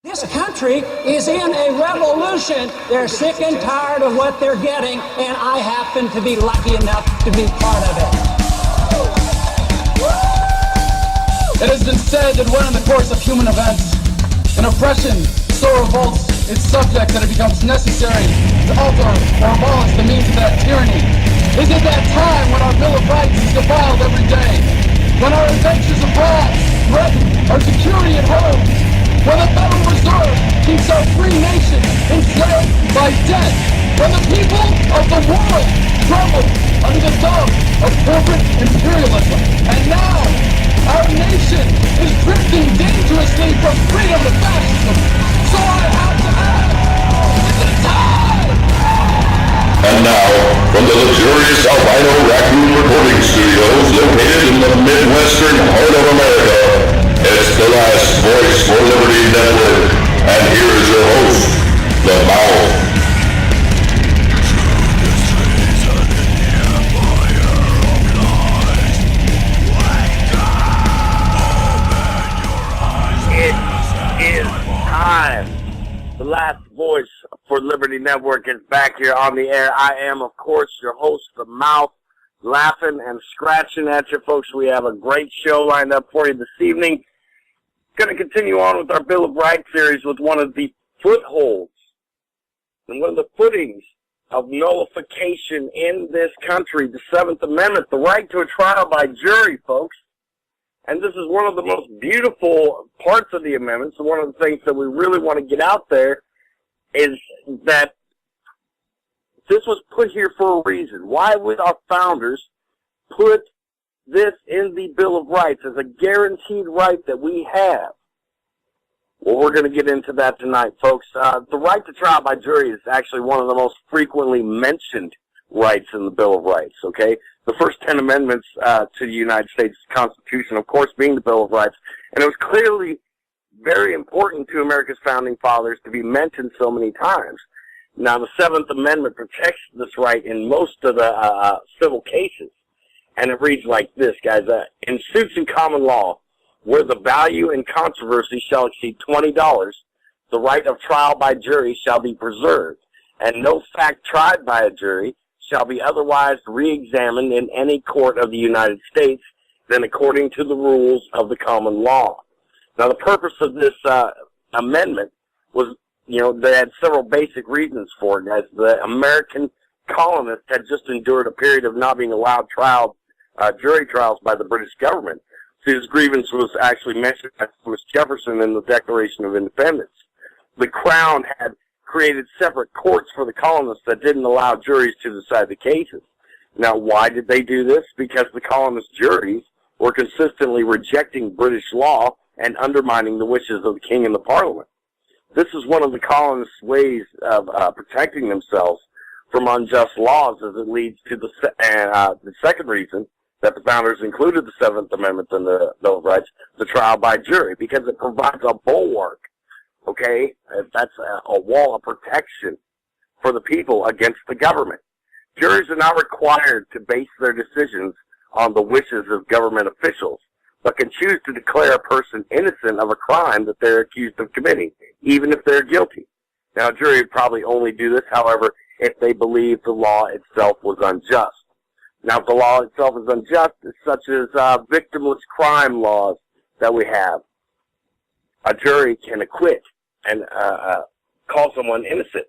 This country is in a revolution. They're sick and tired of what they're getting, and I happen to be lucky enough to be part of it. It has been said that when in the course of human events, an oppression so revolts its subject that it becomes necessary to alter or abolish the means of that tyranny. Is it that time when our Bill of Rights is defiled every day? When our adventures abroad threaten our security at home? When the Federal Reserve keeps our free nation enslaved by debt? When the people of the world tremble under the thumb of corporate imperialism? And now, our nation is drifting dangerously from freedom to fascism. So I have to ask, is it time? And now, from the luxurious albino raccoon recording studios located in the Midwestern heart of America, it's the last voice for Liberty Network. And here is your host, The Mouth. It is time. The last voice for Liberty Network is back here on the air. I am, of course, your host, The Mouth, laughing and scratching at you, folks. We have a great show lined up for you this evening. Going to continue on with our Bill of Rights series with one of the footholds and one of the footings of nullification in this country, the Seventh Amendment, the right to a trial by jury, folks. And this is one of the most beautiful parts of the amendment. So one of the things that we really want to get out there is that this was put here for a reason. Why would our founders put this in the Bill of Rights as a guaranteed right that we have? Well, we're going to get into that tonight, folks. The right to trial by jury is actually one of the most frequently mentioned rights in the Bill of Rights, okay? The first 10 amendments to the United States Constitution, of course, being the Bill of Rights. And it was clearly very important to America's founding fathers to be mentioned so many times. Now, the Seventh Amendment protects this right in most of the civil cases. And it reads like this, guys. In suits in common law, where the value in controversy shall exceed $20, the right of trial by jury shall be preserved, and no fact tried by a jury shall be otherwise re-examined in any court of the United States than according to the rules of the common law. Now, the purpose of this amendment was, they had several basic reasons for it, guys. The American colonists had just endured a period of not being allowed jury trials by the British government. So his grievance was actually mentioned by Thomas Jefferson in the Declaration of Independence. The Crown had created separate courts for the colonists that didn't allow juries to decide the cases. Now, why did they do this? Because the colonist juries were consistently rejecting British law and undermining the wishes of the king and the parliament. This is one of the colonists' ways of protecting themselves from unjust laws, as it leads to the second reason that the founders included the Seventh Amendment in the Bill of Rights, the trial by jury, because it provides a bulwark. Okay, that's a wall of protection for the people against the government. Juries are not required to base their decisions on the wishes of government officials, but can choose to declare a person innocent of a crime that they're accused of committing, even if they're guilty. Now, a jury would probably only do this, however, if they believe the law itself was unjust. Now, if the law itself is unjust, such as victimless crime laws that we have, a jury can acquit and call someone innocent,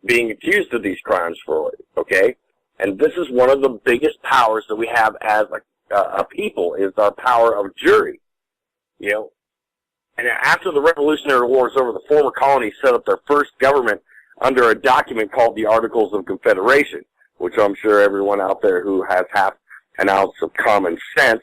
being accused of these crimes for it, okay? And this is one of the biggest powers that we have as a people, is our power of jury, And after the Revolutionary War was over, the former colonies set up their first government under a document called the Articles of Confederation, which I'm sure everyone out there who has half an ounce of common sense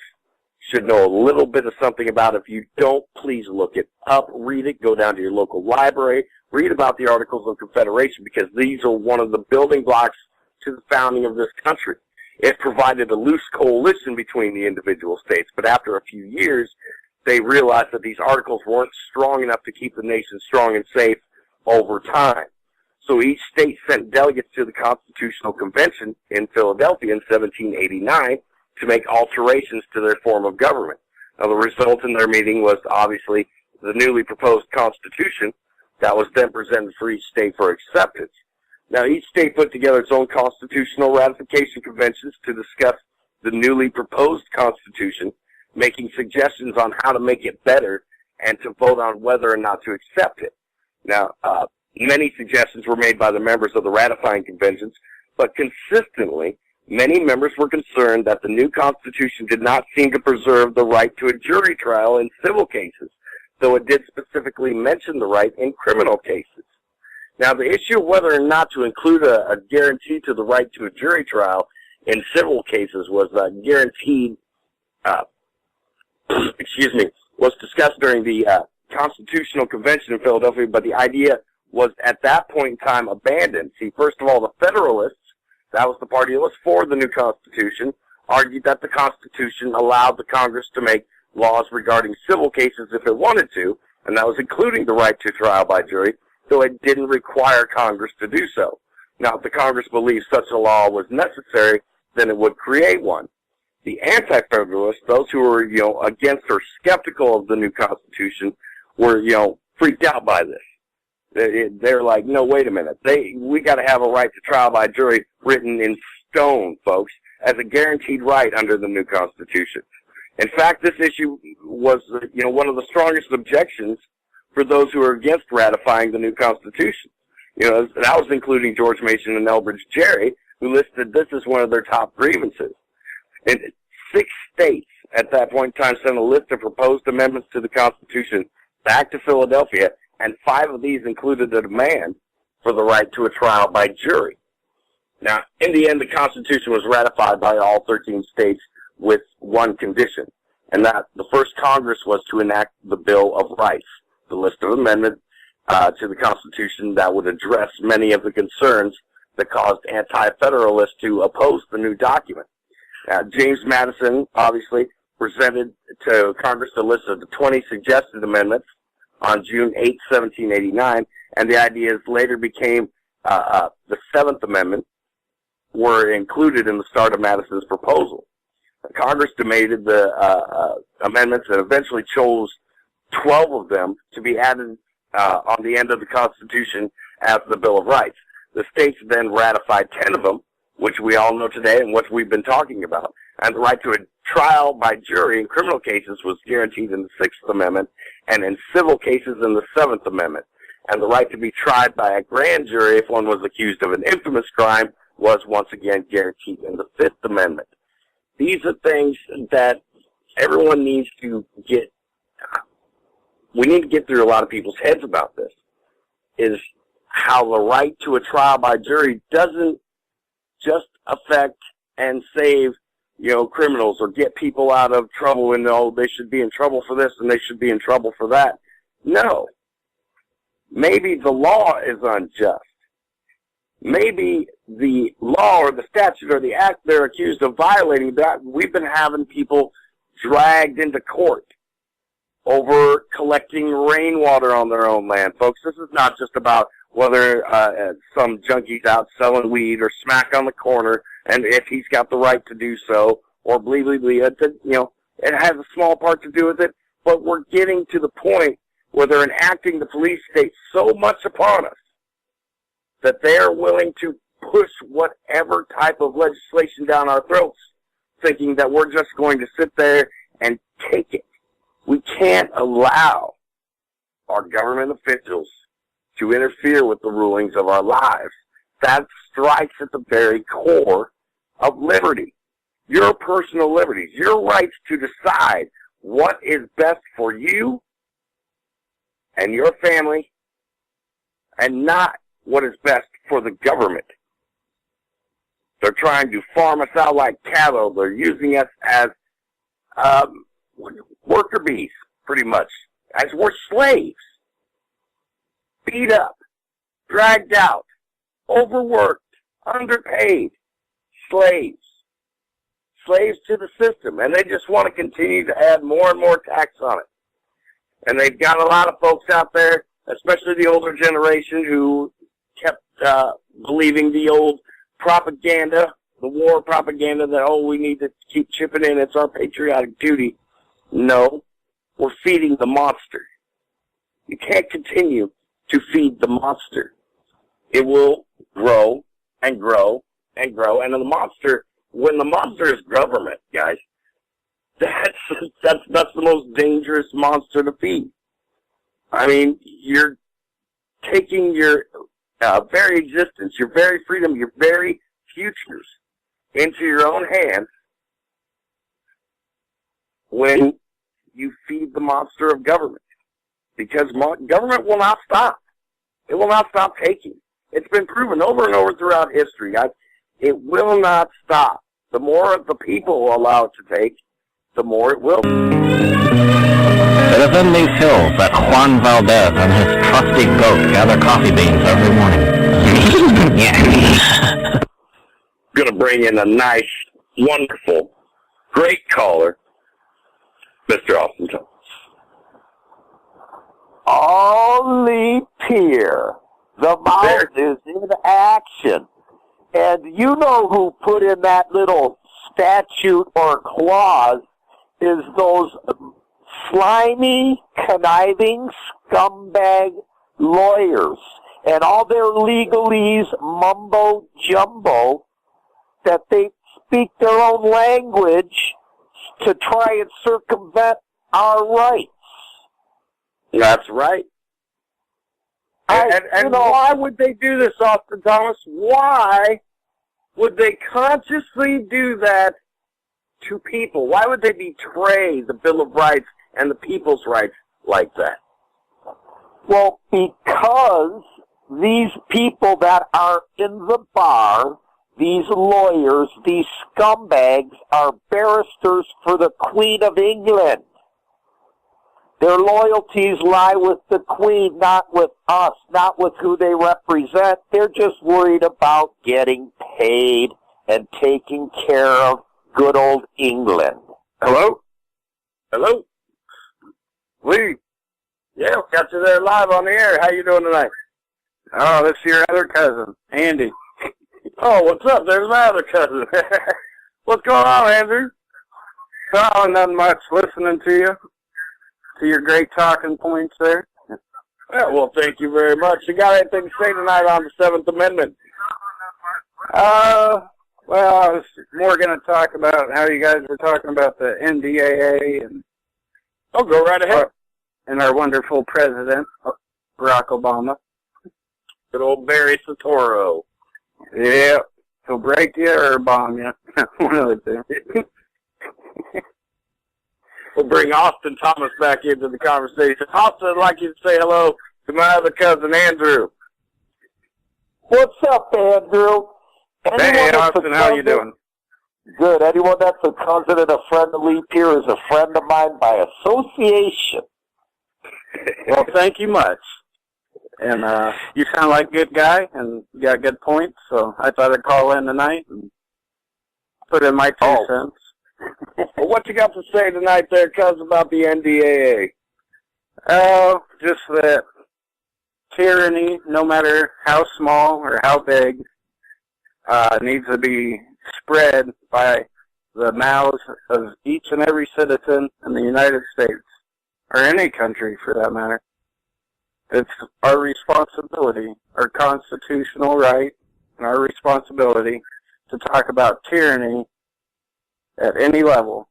should know a little bit of something about. If you don't, please look it up, read it, go down to your local library, read about the Articles of Confederation, because these are one of the building blocks to the founding of this country. It provided a loose coalition between the individual states, but after a few years, they realized that these articles weren't strong enough to keep the nation strong and safe over time. So each state sent delegates to the Constitutional Convention in Philadelphia in 1789 to make alterations to their form of government. Now, the result in their meeting was obviously the newly proposed Constitution that was then presented for each state for acceptance. Now, each state put together its own constitutional ratification conventions to discuss the newly proposed Constitution, making suggestions on how to make it better and to vote on whether or not to accept it. Now, many suggestions were made by the members of the ratifying conventions, but consistently, many members were concerned that the new Constitution did not seem to preserve the right to a jury trial in civil cases, though it did specifically mention the right in criminal cases. Now, the issue of whether or not to include a guarantee to the right to a jury trial in civil cases was guaranteed, was discussed during the Constitutional Convention in Philadelphia, but the idea was at that point in time abandoned. See, first of all, the Federalists, that was the party that was for the new Constitution, argued that the Constitution allowed the Congress to make laws regarding civil cases if it wanted to, and that was including the right to trial by jury, though it didn't require Congress to do so. Now, if the Congress believed such a law was necessary, then it would create one. The anti-federalists, those who were, against or skeptical of the new Constitution, were, freaked out by this. They're like, no, wait a minute. We got to have a right to trial by jury written in stone, folks, as a guaranteed right under the new Constitution. In fact, this issue was, one of the strongest objections for those who are against ratifying the new Constitution. That was including George Mason and Elbridge Gerry, who listed this as one of their top grievances. And 6 states at that point in time sent a list of proposed amendments to the Constitution back to Philadelphia, and 5 of these included a demand for the right to a trial by jury. Now, in the end, the Constitution was ratified by all 13 states with one condition, and that the first Congress was to enact the Bill of Rights, the list of amendments to the Constitution that would address many of the concerns that caused anti-federalists to oppose the new document. James Madison, obviously, presented to Congress a list of the 20 suggested amendments on June 8, 1789, and the ideas later became the 7th Amendment were included in the start of Madison's proposal. Congress debated the amendments and eventually chose 12 of them to be added on the end of the Constitution as the Bill of Rights. The states then ratified 10 of them, which we all know today and what we've been talking about. And the right to a trial by jury in criminal cases was guaranteed in the 6th Amendment, and in civil cases in the 7th Amendment. And the right to be tried by a grand jury if one was accused of an infamous crime was once again guaranteed in the 5th Amendment. These are things that everyone needs to get. We need to get through a lot of people's heads about this, is how the right to a trial by jury doesn't just affect and save, criminals or get people out of trouble and, they should be in trouble for this and they should be in trouble for that. No. Maybe the law is unjust. Maybe the law or the statute or the act they're accused of violating, that we've been having people dragged into court over collecting rainwater on their own land. Folks, this is not just about whether some junkie's out selling weed or smack on the corner, and if he's got the right to do so, or blee, blee, blee. It has a small part to do with it, but we're getting to the point where they're enacting the police state so much upon us that they're willing to push whatever type of legislation down our throats, thinking that we're just going to sit there and take it. We can't allow our government officials to interfere with the rulings of our lives. That strikes at the very core of liberty. Your personal liberties, your rights to decide what is best for you and your family, and not what is best for the government. They're trying to farm us out like cattle. They're using us as worker bees, pretty much, as we're slaves. Beat up, dragged out, overworked, underpaid, slaves. Slaves to the system, and they just want to continue to add more and more tax on it. And they've got a lot of folks out there, especially the older generation, who kept believing the old propaganda, the war propaganda that, we need to keep chipping in, it's our patriotic duty. No, we're feeding the monster. You can't continue to feed the monster. It will grow and grow and grow. And the monster, when the monster is government, guys, that's the most dangerous monster to feed. I mean, you're taking your very existence, your very freedom, your very futures into your own hands when you feed the monster of government. Because government will not stop. It will not stop taking. It's been proven over and over throughout history. It will not stop. The more of the people allow it to take, the more it will. It is in these hills that Juan Valdez and his trusty goat gather coffee beans every morning. Yeah. Gonna bring in a nice, wonderful, great caller, Mr. Austin Thomas. Only Pier. The mouth is in action. And you know who put in that little statute or clause is those slimy, conniving, scumbag lawyers. And all their legalese, mumbo-jumbo, that they speak their own language to try and circumvent our rights. That's right. And why would they do this, Austin Thomas? Why would they consciously do that to people? Why would they betray the Bill of Rights and the people's rights like that? Well, because these people that are in the bar, these lawyers, these scumbags, are barristers for the Queen of England. Their loyalties lie with the Queen, not with us, not with who they represent. They're just worried about getting paid and taking care of good old England. Hello? Hello? Lee? Yeah, got you there live on the air. How you doing tonight? Oh, this is your other cousin, Andy. Oh, what's up? There's my other cousin. What's going on, Andrew? Oh, nothing much. Listening to you. To your great talking points there. Yeah, well, thank you very much. You got anything to say tonight on the 7th Amendment? Well, I was more going to talk about how you guys were talking about the NDAA and... Oh, go right ahead. And our wonderful president, Barack Obama. Good old Barry Soetoro. Yeah, he'll break you or bomb you. One of the two. We'll bring Austin Thomas back into the conversation. Austin, I'd like you to say hello to my other cousin, Andrew. What's up, Andrew? Hey, Austin, how you doing? Good. Anyone that's a cousin and a friend of Lee Pier is a friend of mine by association. Well, thank you much. And you sound like a good guy, and you got good points, so I thought I'd call in tonight and put in my 2 cents. Well, what you got to say tonight there, cuz, about the NDAA? Oh, just that tyranny, no matter how small or how big, needs to be spread by the mouths of each and every citizen in the United States, or any country for that matter. It's our responsibility, our constitutional right, and our responsibility to talk about tyranny at any level.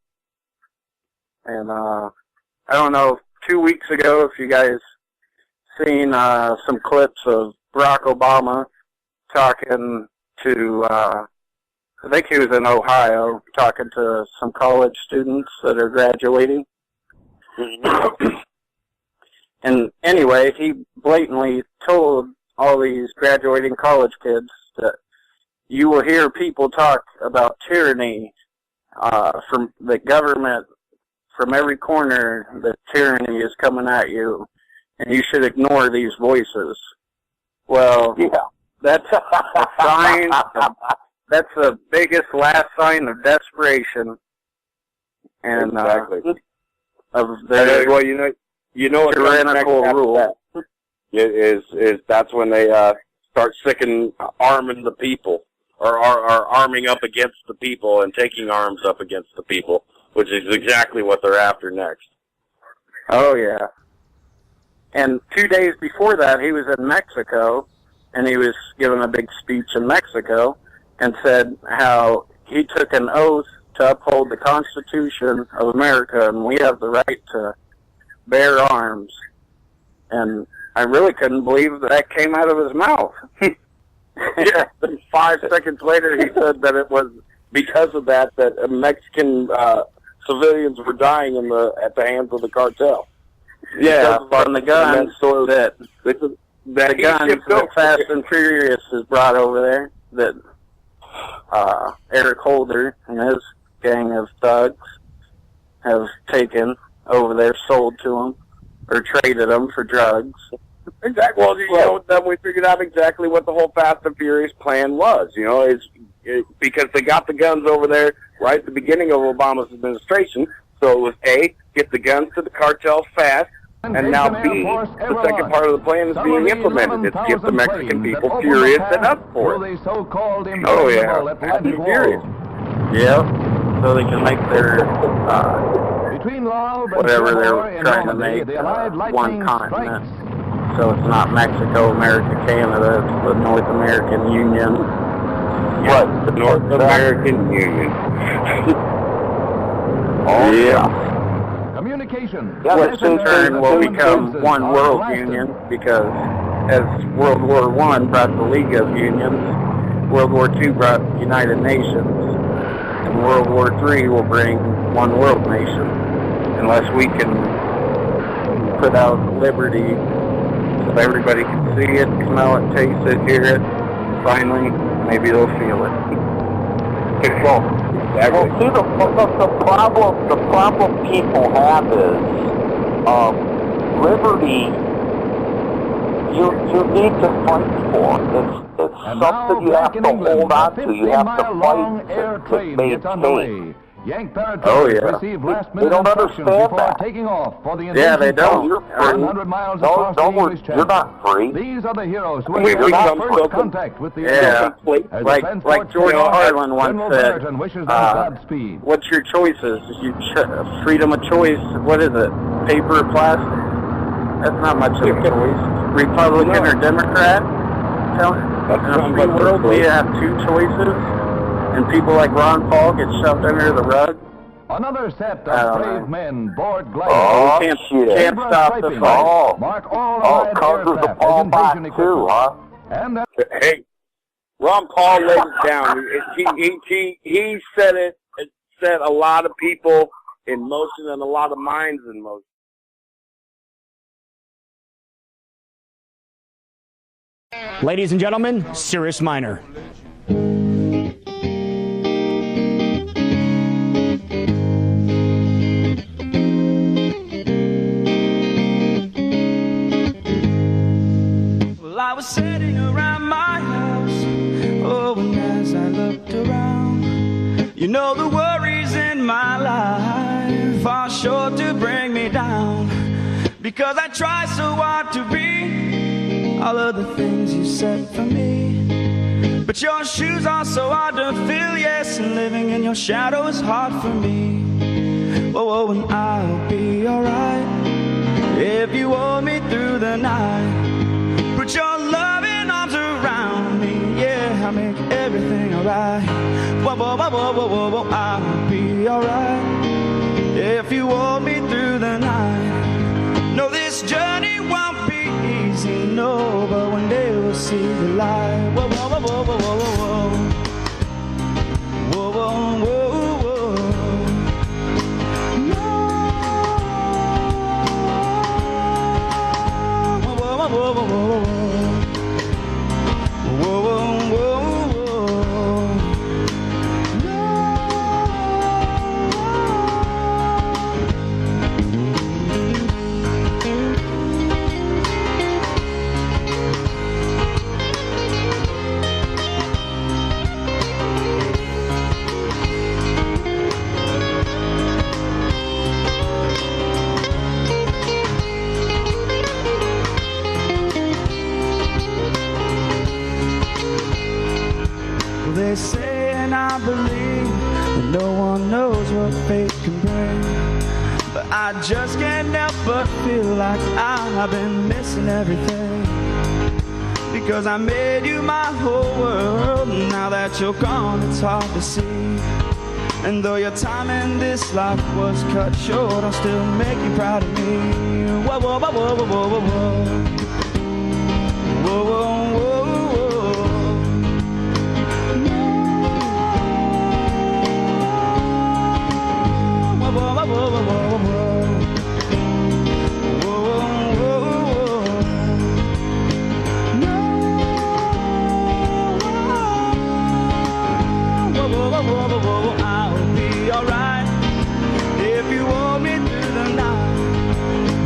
And I don't know, 2 weeks ago, if you guys seen some clips of Barack Obama talking to, I think he was in Ohio, talking to some college students that are graduating. And anyway, he blatantly told all these graduating college kids that you will hear people talk about tyranny from the government, from every corner, that tyranny is coming at you, and you should ignore these voices. Well, yeah, that's a sign. That's the biggest last sign of desperation. And exactly. Of their well, you know what tyrannical rule is that's when they start arming the people, or are arming up against the people and taking arms up against the people, which is exactly what they're after next. Oh yeah. And 2 days before that, he was in Mexico, and he was giving a big speech in Mexico and said how he took an oath to uphold the Constitution of America, and we have the right to bear arms. And I really couldn't believe that came out of his mouth. Yeah, 5 seconds later, he said that it was because of that Mexican civilians were dying at the hands of the cartel. Yeah, on the guns that Fast and Furious has brought over there, that Eric Holder and his gang of thugs have taken over there, sold to them, or traded them for drugs. Exactly. Well, then we figured out exactly what the whole Fast and Furious plan was. Because they got the guns over there right at the beginning of Obama's administration. So it was A, get the guns to the cartels fast, and now B, the second part of the plan is being implemented. It's get the Mexican people furious and up for it. Oh yeah, furious. Yeah, so they can make their whatever they're trying to make one continent. So it's not Mexico, America, Canada, it's the North American Union. What? The North American Union. Oh, yeah. Communication. Which in turn will become one world union, because as World War I brought the League of Unions, World War II brought United Nations, and World War III will bring one world nation, unless we can put out liberty so everybody can see it, smell it, taste it, hear it, and finally, maybe they'll feel it. Well, see, the problem people have is liberty. You need to fight for. It's something you have to hold on to. You have to fight to maintain. Yank paratroopers Oh, yeah. received last-minute don't instructions understand before that. taking off for the Yeah, they don't. You're free. 100 miles across the English Channel. You're not free. These are the heroes who We had come first from- contact with the Yeah, As like George Carlin once General said, Barrington wishes them Godspeed. what's your choices? Freedom of choice, what is it? Paper or plastic? That's not much of a choice. Republican or Democrat? In a free world, we have two choices, and people like Ron Paul get shoved under the rug. Another set I of don't brave know. men board gliding. Oh, Can't shit. stop the fight. Mark all Oh, Allied covers the aircraft ball as back invasion too, equipment. huh? And that Hey, Ron Paul laid it down. He said it. It set a lot of people in motion and a lot of minds in motion. Ladies and gentlemen, Cirrus Minor. Well, I was sitting around my house, oh, and as I looked around, you know the worries in my life are sure to bring me down, because I try so hard to be all of the things you said for me, but your shoes are so hard to fill, yes, and living in your shadow is hard for me. Oh, and I'll be alright if you hold me through the night. Put your loving arms around me, yeah, I'll make everything alright. Whoa, whoa, whoa, whoa, whoa, whoa, whoa, I'll be alright if you hold me through the night. No, this journey won't be easy, no, but one day we'll see the light. Whoa, whoa, whoa, whoa, whoa, whoa, whoa. Whoa, whoa, whoa, whoa. No. Whoa, whoa, whoa, whoa, whoa, whoa. Whoa, whoa, whoa, whoa. No. Well, they say, and I believe, that no one knows what fate can bring, but I just can't help but feel like I've been missing everything. Because I made you my whole world. Now that you're gone, it's hard to see. And though your time in this life was cut short, I'll still make you proud of me. Whoa, whoa, whoa, whoa, whoa, whoa, whoa. Whoa, whoa, whoa, whoa. Whoa, whoa, whoa, whoa, whoa, whoa. I'll be alright if you hold me through the night.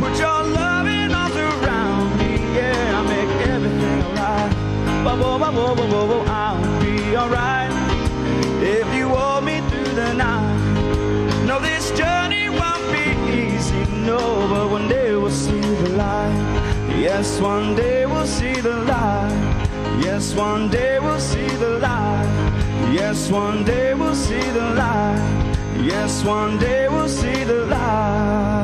Put your loving arms around me, yeah, I'll make everything alright. I'll be alright if you hold me through the night. No, this journey won't be easy, no, but one day we'll see the light. Yes, one day we'll see the light. Yes, one day we'll see the light. Yes, one day we'll see the light. Yes, one day we'll see the light.